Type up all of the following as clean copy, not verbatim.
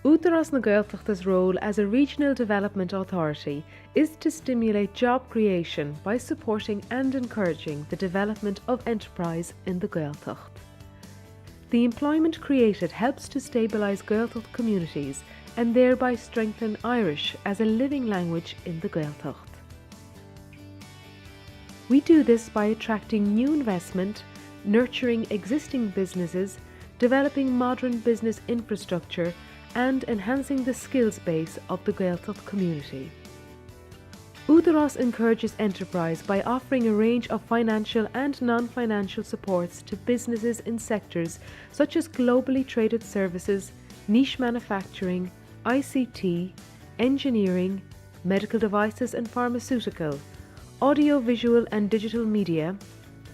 Údarás na Gaeltachta's role as a regional development authority is to stimulate job creation by supporting and encouraging the development of enterprise in the Gaeltacht. The employment created helps to stabilise Gaeltacht communities and thereby strengthen Irish as a living language in the Gaeltacht. We do this by attracting new investment, nurturing existing businesses, developing modern business infrastructure and enhancing the skills base of the Gaeltacht community. Údarás encourages enterprise by offering a range of financial and non-financial supports to businesses in sectors such as globally traded services, niche manufacturing, ICT, engineering, medical devices and pharmaceutical, audio-visual and digital media,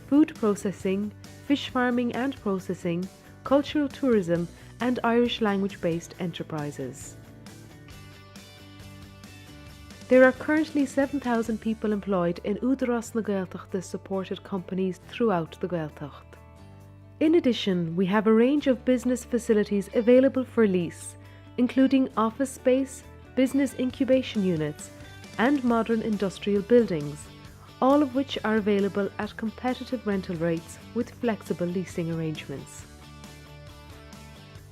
food processing, fish farming and processing, cultural tourism and Irish language-based enterprises. There are currently 7,000 people employed in Údarás na Gaeltachta supported companies throughout the Gaeltacht. In addition, we have a range of business facilities available for lease, including office space, business incubation units, and modern industrial buildings, all of which are available at competitive rental rates with flexible leasing arrangements.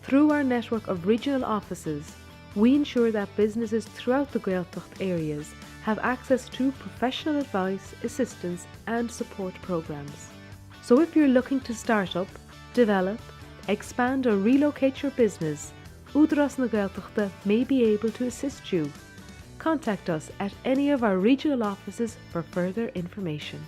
Through our network of regional offices, we ensure that businesses throughout the Gaeltacht areas have access to professional advice, assistance and support programs. So if you're looking to start up, develop, expand or relocate your business, Údarás na Gaeltachta may be able to assist you. Contact us at any of our regional offices for further information.